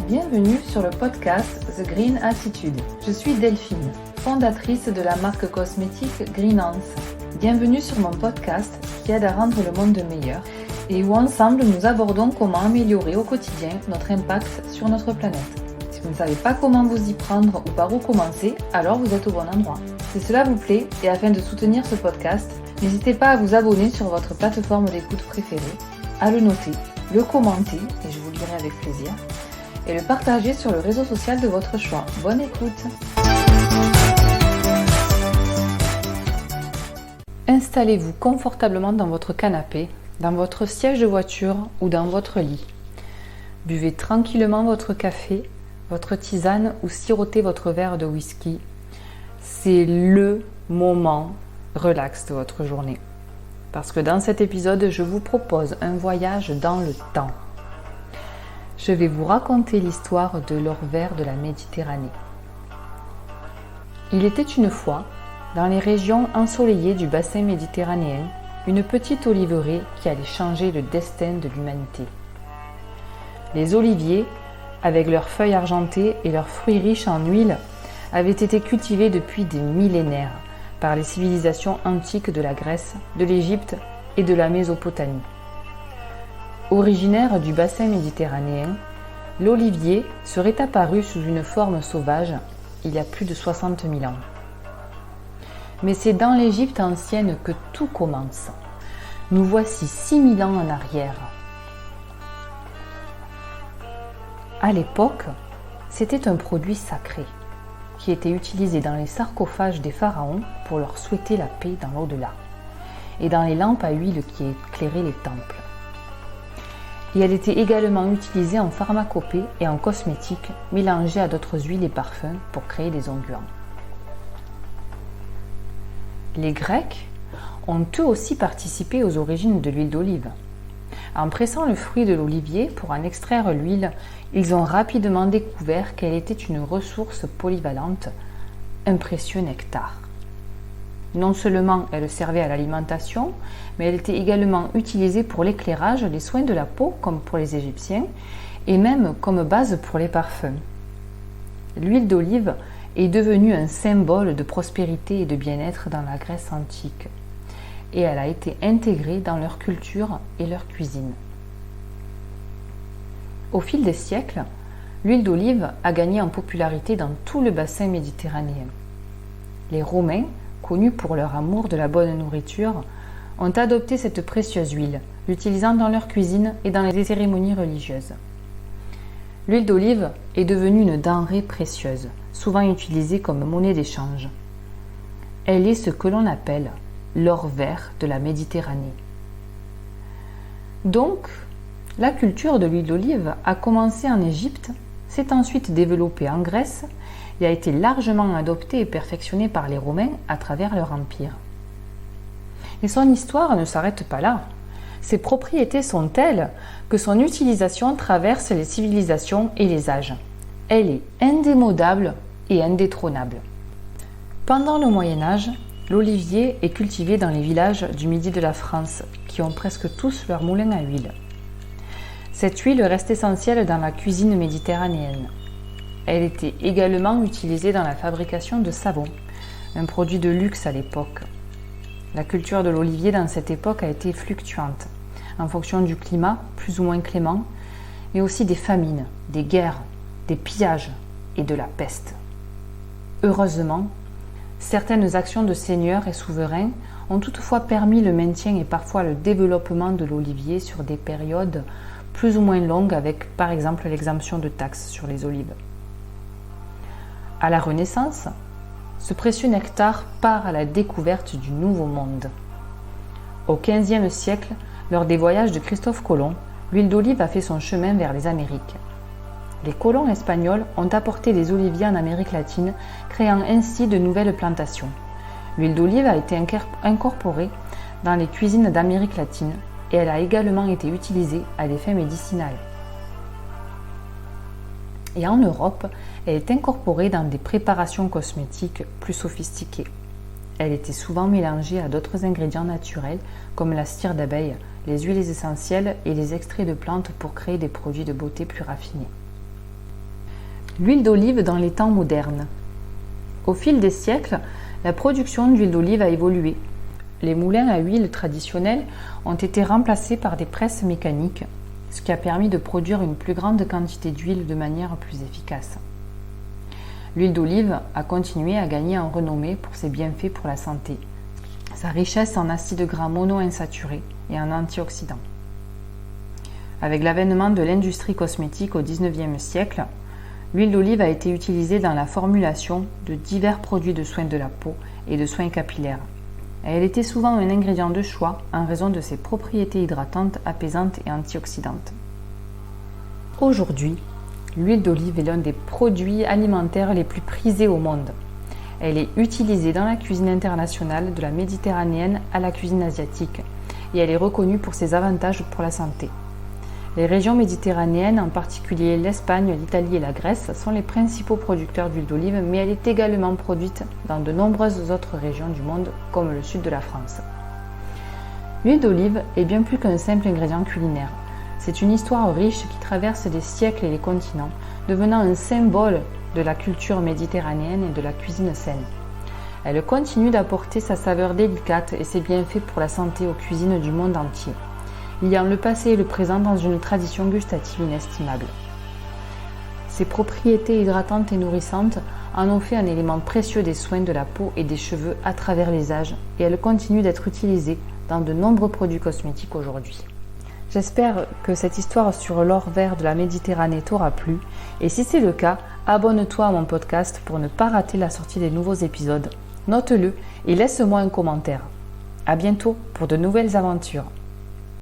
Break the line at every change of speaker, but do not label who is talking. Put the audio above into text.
Bienvenue sur le podcast The Green Attitude. Je suis Delphine, fondatrice de la marque cosmétique Greenance. Bienvenue sur mon podcast qui aide à rendre le monde meilleur et où ensemble nous abordons comment améliorer au quotidien notre impact sur notre planète. Si vous ne savez pas comment vous y prendre ou par où commencer, alors vous êtes au bon endroit. Si cela vous plaît et afin de soutenir ce podcast, n'hésitez pas à vous abonner sur votre plateforme d'écoute préférée, à le noter, le commenter, et je vous le dirai avec plaisir, et le partager sur le réseau social de votre choix. Bonne écoute! Installez-vous confortablement dans votre canapé, dans votre siège de voiture ou dans votre lit. Buvez tranquillement votre café, votre tisane ou sirotez votre verre de whisky. C'est le moment relax de votre journée. Parce que dans cet épisode, je vous propose un voyage dans le temps. Je vais vous raconter l'histoire de l'orvers de la Méditerranée. Il était une fois, dans les régions ensoleillées du bassin méditerranéen, une petite oliveraie qui allait changer le destin de l'humanité. Les oliviers, avec leurs feuilles argentées et leurs fruits riches en huile, avaient été cultivés depuis des millénaires par les civilisations antiques de la Grèce, de l'Égypte et de la Mésopotamie. Originaire du bassin méditerranéen, l'olivier serait apparu sous une forme sauvage il y a plus de 60 000 ans. Mais c'est dans l'Égypte ancienne que tout commence. Nous voici 6 000 ans en arrière. À l'époque, c'était un produit sacré qui était utilisé dans les sarcophages des pharaons pour leur souhaiter la paix dans l'au-delà, et dans les lampes à huile qui éclairaient les temples. Et elle était également utilisée en pharmacopée et en cosmétique, mélangée à d'autres huiles et parfums pour créer des onguents. Les Grecs ont eux aussi participé aux origines de l'huile d'olive. En pressant le fruit de l'olivier pour en extraire l'huile, ils ont rapidement découvert qu'elle était une ressource polyvalente, un précieux nectar. Non seulement elle servait à l'alimentation, mais elle était également utilisée pour l'éclairage, les soins de la peau, comme pour les Égyptiens, et même comme base pour les parfums. L'huile d'olive est devenue un symbole de prospérité et de bien-être dans la Grèce antique, et elle a été intégrée dans leur culture et leur cuisine. Au fil des siècles, l'huile d'olive a gagné en popularité dans tout le bassin méditerranéen. Les Romains, connus pour leur amour de la bonne nourriture, ont adopté cette précieuse huile, l'utilisant dans leur cuisine et dans les cérémonies religieuses. L'huile d'olive est devenue une denrée précieuse, souvent utilisée comme monnaie d'échange. Elle est ce que l'on appelle l'or vert de la Méditerranée. Donc, la culture de l'huile d'olive a commencé en Égypte, s'est ensuite développée en Grèce et a été largement adoptée et perfectionnée par les Romains à travers leur empire. Et son histoire ne s'arrête pas là. Ses propriétés sont telles que son utilisation traverse les civilisations et les âges. Elle est indémodable et indétrônable. Pendant le Moyen-Âge, l'olivier est cultivé dans les villages du midi de la France, qui ont presque tous leur moulin à huile. Cette huile reste essentielle dans la cuisine méditerranéenne. Elle était également utilisée dans la fabrication de savon, un produit de luxe à l'époque. La culture de l'olivier dans cette époque a été fluctuante, en fonction du climat plus ou moins clément, mais aussi des famines, des guerres, des pillages et de la peste. Heureusement, certaines actions de seigneurs et souverains ont toutefois permis le maintien et parfois le développement de l'olivier sur des périodes plus ou moins longues avec par exemple l'exemption de taxes sur les olives. À la Renaissance, ce précieux nectar part à la découverte du Nouveau Monde. Au XVe siècle, lors des voyages de Christophe Colomb, l'huile d'olive a fait son chemin vers les Amériques. Les colons espagnols ont apporté des oliviers en Amérique latine, créant ainsi de nouvelles plantations. L'huile d'olive a été incorporée dans les cuisines d'Amérique latine et elle a également été utilisée à des fins médicinales. Et en Europe, elle est incorporée dans des préparations cosmétiques plus sophistiquées. Elle était souvent mélangée à d'autres ingrédients naturels comme la cire d'abeille, les huiles essentielles et les extraits de plantes pour créer des produits de beauté plus raffinés. L'huile d'olive dans les temps modernes. Au fil des siècles, la production d'huile d'olive a évolué. Les moulins à huile traditionnels ont été remplacés par des presses mécaniques, ce qui a permis de produire une plus grande quantité d'huile de manière plus efficace. L'huile d'olive a continué à gagner en renommée pour ses bienfaits pour la santé, sa richesse en acides gras monoinsaturés et en antioxydants. Avec l'avènement de l'industrie cosmétique au XIXe siècle, l'huile d'olive a été utilisée dans la formulation de divers produits de soins de la peau et de soins capillaires. Elle était souvent un ingrédient de choix en raison de ses propriétés hydratantes, apaisantes et antioxydantes. Aujourd'hui, l'huile d'olive est l'un des produits alimentaires les plus prisés au monde. Elle est utilisée dans la cuisine internationale, de la méditerranéenne à la cuisine asiatique, et elle est reconnue pour ses avantages pour la santé. Les régions méditerranéennes, en particulier l'Espagne, l'Italie et la Grèce, sont les principaux producteurs d'huile d'olive, mais elle est également produite dans de nombreuses autres régions du monde, comme le sud de la France. L'huile d'olive est bien plus qu'un simple ingrédient culinaire. C'est une histoire riche qui traverse les siècles et les continents, devenant un symbole de la culture méditerranéenne et de la cuisine saine. Elle continue d'apporter sa saveur délicate et ses bienfaits pour la santé aux cuisines du monde entier, liant le passé et le présent dans une tradition gustative inestimable. Ses propriétés hydratantes et nourrissantes en ont fait un élément précieux des soins de la peau et des cheveux à travers les âges, et elle continue d'être utilisée dans de nombreux produits cosmétiques aujourd'hui. J'espère que cette histoire sur l'or vert de la Méditerranée t'aura plu, et si c'est le cas, abonne-toi à mon podcast pour ne pas rater la sortie des nouveaux épisodes. Note-le et laisse-moi un commentaire. À bientôt pour de nouvelles aventures.